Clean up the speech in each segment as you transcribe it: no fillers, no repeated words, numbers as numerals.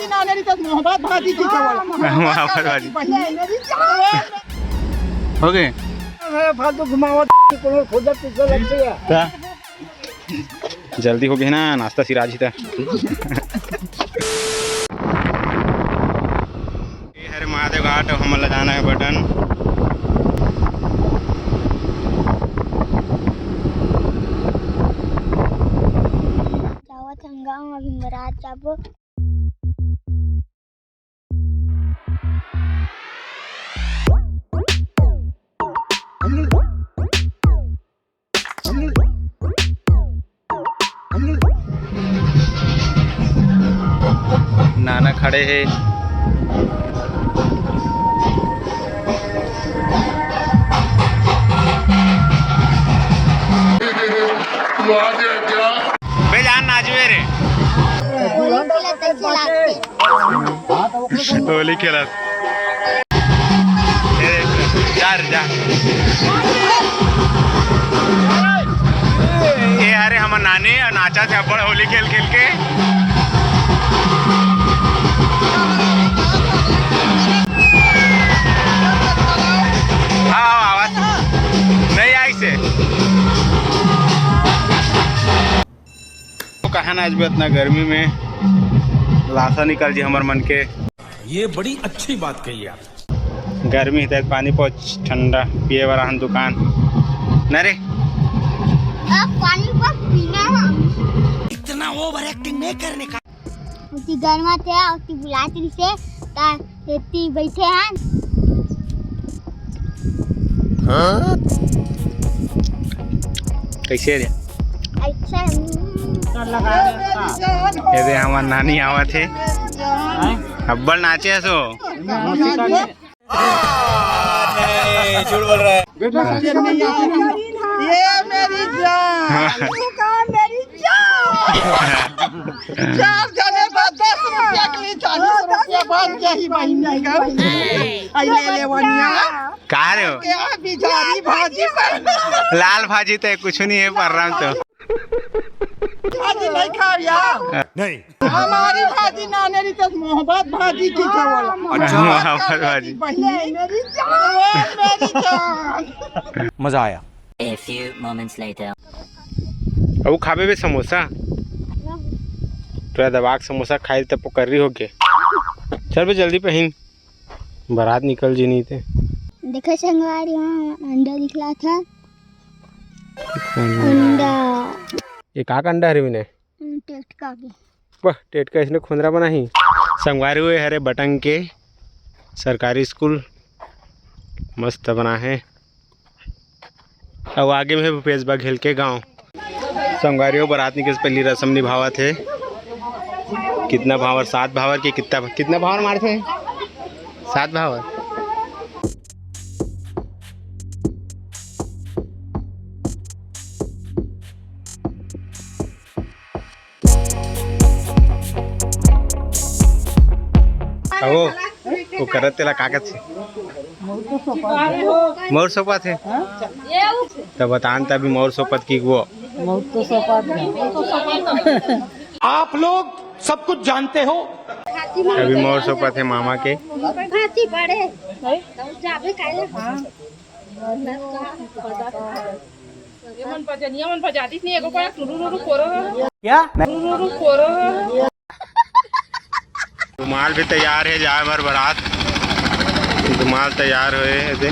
भाजी नाने तो मोहब्बत भाजी की मोहब्बत भाजी हो गए फालतू घुमावत खुद पीछे लगती है। जल्दी हो गई ना, नाश्ता सिराज ही था। ये हरे महादेव घाट हम लगाना है बटन। अभी बारात जाबो। नाना खड़े हैं। बेजान नाचवे रे होली खेलत जा ये अरे हम नानी नाचा थे बड़ होली खेल खेल के। आवाज नहीं आई से कहा ना आज भी इतना गर्मी में लाशा निकल जी हमार मन के। ये बड़ी अच्छी बात कही आप। गर्मी है पानी पहुँच ठंडा पिए वाला दुकान न रे पानी बस पीना है। इतना ओवर एक्टिंग नहीं करने का। उती गर्मा थे उती बुलाती से ता इतनी बैठे हैं। हाँ? कैसे रे अच्छा ये दे हमार नानी आवा थे अब्बल नाचे सो झूठ बोल रहा है बेटा ये मेरी जान मेरी जान 4 जने बाद 10 रुपया के लिए 40 रुपया बाद यही महीने का आई ले वनिया कहा रे हो क्या बिचारी भाजी पर लाल भाजी तो कुछ नहीं है पर रहा तो भाजी नहीं खाया नहीं। हमारी भाजी नाने तो मोहब्बत भाजी की केवल मोहब्बत भाजी मेरी जान मजा आया। A few moments later. अब खाबे बे समोसा तो दबाक समोसा खाई तब पकड़ी हो के चल बे जल्दी पहन बारात निकल जी नहीं थे। देखो संगवारी वहाँ अंडा निकला था। अंडा ये का अंडा है विनय टेस्ट का भी वाह टेट का इसने खुंदरा बना ही संगवारी हुए हरे बटन के सरकारी स्कूल मस्त बना है। अब आगे में भूपेश बघेल के गांव संगवारियों बारात निकल पहली रस्म निभावा थे। कितना भावर 7 भावर के कितना भावर मारे थे 7 भावर। वो करत तेला कागज से मोर सोपा थे तब बतान तभी मोर सोपत की वो आप लोग सब कुछ जानते हो। अभी मोर सोपत है मामा के क्या रुमाल भी तैयार है जाए भर बारात रुमाल तैयार हुए थे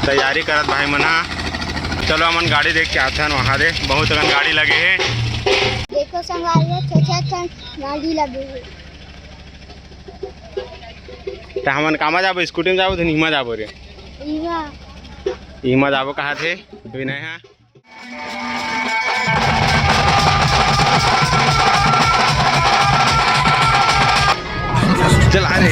तैयारी करत भाई मना। चलो हमन गाड़ी देख के आते हैं वहाँ दे बहुत अगन गाड़ी लगे है। देखो संगवारी अच्छा गाड़ी लगे है। तो हमन कामा जाबो स्कूटी में जाबो तो नीमा जाबो रे ईमा जाबो कहाँ थे विनय है। चल आ रहे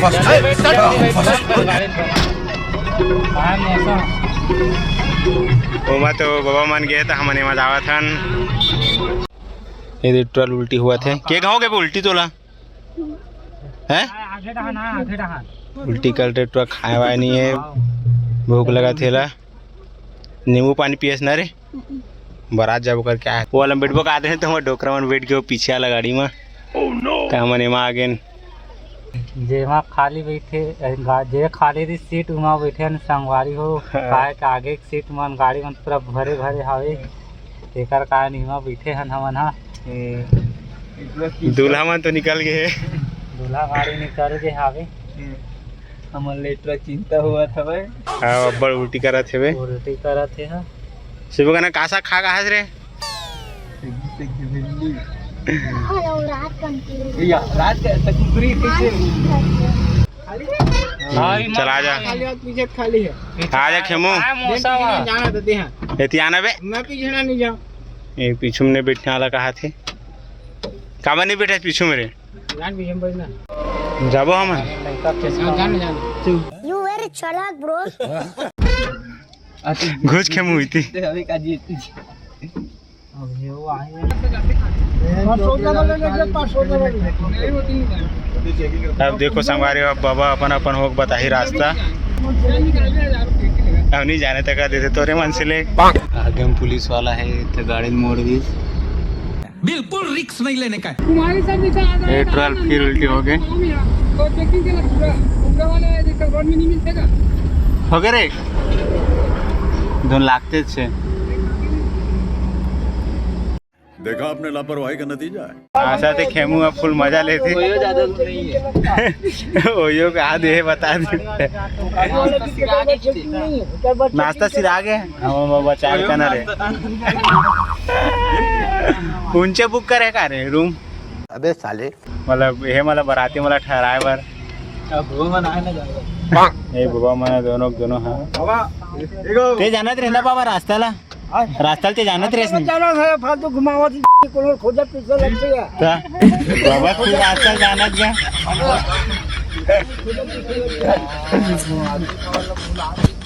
ओमा तो बाबा मन गए था हमने मजा आवा था। ये ट्रल उल्टी हुआ थे के गाँव के उल्टी तोला है उल्टी कर ट्रक खाए वाए नहीं है भूख लगा थेला नींबू पानी पियस ना रे बारात जब कर क्या है वो वाला बैठबो का आते हैं तो हम डोकरा मन बैठ के वो पीछे वाला गाड़ी में तो हमने एमा आगे जेमा खाली बैठे जे खाली रही सीट उमा बैठे न संगवारी हो काहे के आगे के सीट मन गाड़ी मन पूरा भरे भरे हावे एकर कारण इमा बैठे हन हमन हा दूल्हा मन तो निकल गए दूल्हा गाड़ी निकल गए हावे हमन ले इतना चिंता हुआ था भाई। हां अब्बड़ उल्टी करत हेवे उल्टी करत हे हा शिव गाना कासा खा गाहस रे हेलो रात कंटी या रात के तकुरी कैसे चला जा खाली हाथ पीछे खाली है आ जा खेमो जाना तो दे हां एती आना बे मैं पीछे ना नहीं जाऊं ए पीछू में बैठने वाला कहा थे काबा नहीं बैठा पीछू मेरे जान पीछे में बैठना जाबो हम जान यू वेरी चालाक ब्रो घुस खेमू इती अभी का जीत अब ये वो आए अब देखो संगवारी बाबा अपन अपन होक बताही रास्ता अब नहीं जाने तक देते तोरे मन से ले आगे में पुलिस वाला है तो गाड़ी मोड़ दी बिल्कुल रिक्स नहीं लेने का। पेट्रोल फिर उल्टी हो गए हो गए रे दोनों लागते छे देखा आपने लापरवाही का नतीजा है। आशा थे खेमू अब फुल मजा लेते ज्यादा नहीं है ओयो का दे बता दे नाश्ता सिरा गए हम बचा के ना रे ऊंचे बुक करे का रे रूम अबे साले मतलब ये मतलब बराती मतलब ठहराए बर अब वो मन आए ना जाएगा ए बाबा मन दोनों हां बाबा ते जानत रहना बाबा रास्ताला रास्ताला ते जानत रहस नहीं जाना है फालतू घुमावत कोनो खोजत पीछे लगते है ता बाबा तू रास्ता जानत गया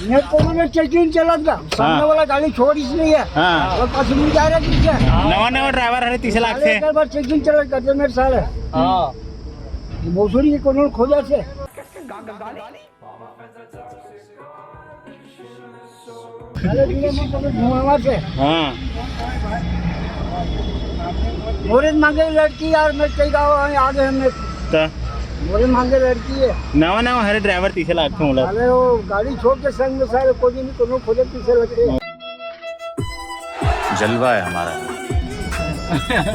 ये कोनो में चेकिंग चलत गा सामने वाला गाड़ी छोड़ इसलिए है हां और पास में जा रहा है पीछे नवा ड्राइवर है 30 लाख से एक बार चेकिंग चलत करते मेरे साले हां मौसरी के कोनो खोजा से घुमावा से हां मोरे मांगे लड़की यार मैं कई गाँव आगे हमें ता मोरे मांगे लड़की है नवा हर ड्राइवर 30 लाख से बोला अरे वो गाड़ी छोड़ के संग में सारे कोई नहीं कोनो खोजे पीछे लगते जलवा है हमारा।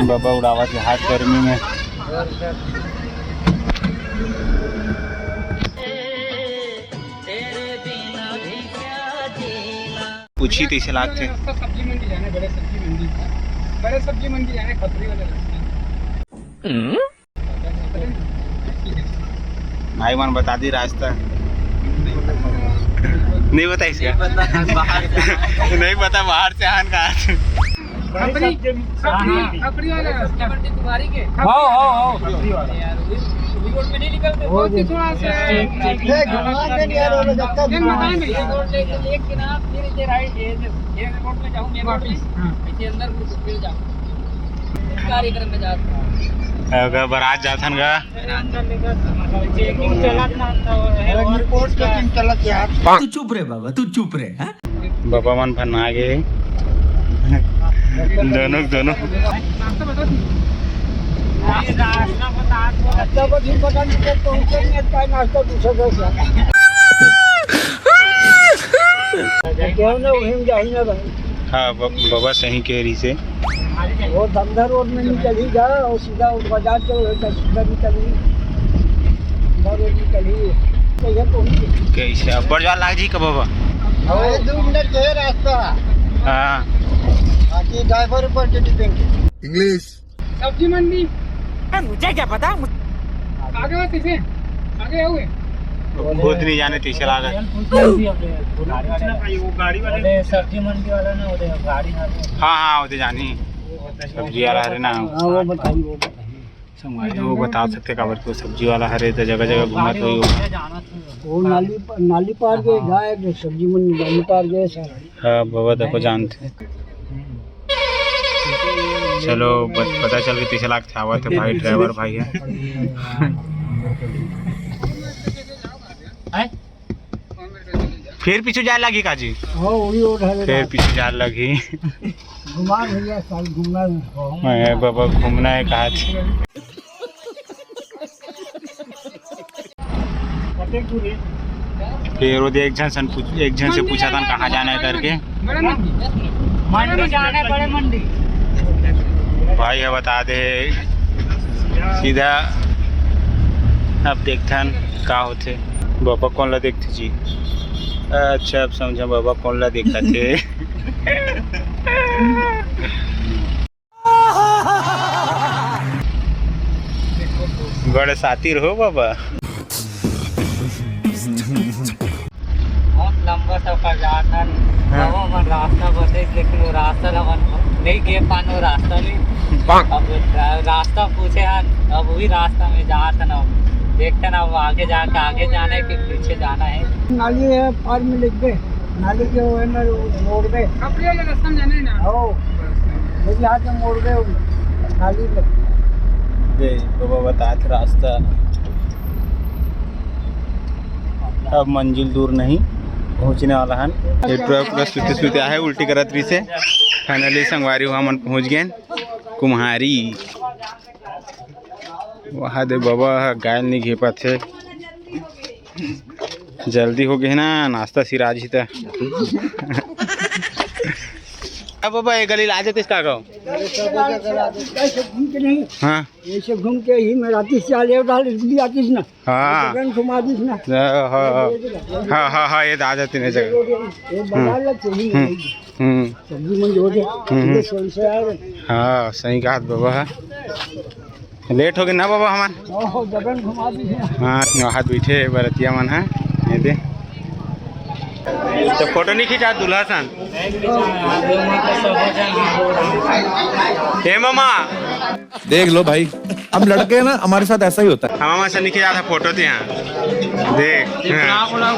बाबा उड़ावा के हाथ गर्मी में पूछी 30 लाख थे सब्जी मंडी जाना बड़े सब्जी मंडी जाने खतरी वाले भाई मन बता दी रास्ता नहीं बता इसका नहीं पता बाहर से आन कहा खपरी वाला सब्जी मंडी तुम्हारी के हो रोड में नहीं निकलते बहुत ही थोड़ा सा घुमा के नहीं आ रहा जब तक मकान में रोड एक किनारा फिर इधर राइट ये रोड में जाऊं मैं रोड पे अंदर घुस फिर जाऊं कार्यक्रम में जाता अगर बारात जाथन गा चेकिंग चलत ना और पोस्ट चेकिंग चलत यार तू चुप रे बाबा तू चुप रे हैं बाबा मन फना गए दोनों नाश्ता बता दिन पता नहीं तो उनके का नाश्ता पूछा कैसा क्यों ना वहीं जाही ना भाई हाँ बाबा सही कह रही से वो धमधा रोड में निकली जा और सीधा बाजार चलो सीधा निकली रोड निकली कैसे पहुंची कैसे अब्बड़ जा लाग जी का बाबा 2 मिनट के रास्ता हाँ बाकी ड्राइवर ऊपर के डिपेंड इंग्लिश सब्जी मंडी मुझे क्या पता आगे बस इसे आगे हुए खुद नहीं जाने 30 लाख गाड़ी वाले सब्जी मंडी वाला ना उधर गाड़ी हाँ उधर जानी सब्जी वाला हरे ना वो बताइए संगवारी वो बता सकते काबर को सब्जी वाला हरे तो जगह जगह घूमत हुई होगा वो नाली पार गए गाय सब्जी मंडी नाली पार गए सर हाँ बाबा देखो जानते चलो पता चल गई 30 लाख था थे भाई ड्राइवर भाई है फिर पीछे जाए लगी काजी हाँ वही रोड है फिर पीछे जाए लगी घुमा भैया साल घूमना मैं बाबा घूमना है कहा फिर वो एक जन से पूछा था कहाँ जाना है करके। मंडी जाने बड़े मंडी भाई है बता दे सीधा। अब देखथन का होते बाबा कौन ला देखते जी। अच्छा अब समझा बाबा कौन ला देखा थे। बड़े सातिर हो बाबा। बहुत लंबा सफर जाता वो मन रास्ता बते लेकिन वो रास्ता ला मन नहीं गे पान वो रास्ता ले। अब रास्ता पूछे हन अब वही रास्ता में जाता ना देखते ना वो आगे जाना है कि पीछे जाना है। नाली है पार में लिख दे नाली के वो है ना मोड़ दे अपने वाले रास्ते में जाना है ना। हो लेकिन हाथ में मोड़ दे नाली पे दे बाबा बता थे रास्ता। अब मंजिल दूर नहीं पहुंचने वाला हन। ये ट्रक पूरा सुते आए उल्टी करत रही से फाइनली संगवारी हुआ मन पहुंच गए कुम्हारी। वहाँ दे बाबा गाय नहीं घे पाते जल्दी हो गए ना नाश्ता सिराज ही था। अब बाबा ये गली ला देते इसका गाँव। घूम के नहीं हाँ ऐसे घूम के ही मैं राती से आले आतीस ना। हाँ घुमा दीस ना। हाँ हाँ हाँ ये आ जाती है जगह। सब्जी मंडी होते हाँ सही कहा बाबा। लेट हो गए ना बाबा हमार। जगन घुमा दीस ना। हाँ हाथ बैठे बरतिया मन है ये दे तो फोटो नहीं खींचा दूल्हा सन। हे मामा देख लो भाई अब लड़के हैं ना हमारे साथ ऐसा ही होता है। हाँ मामा से नहीं खींचा था फोटो थी यहाँ देख।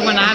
बना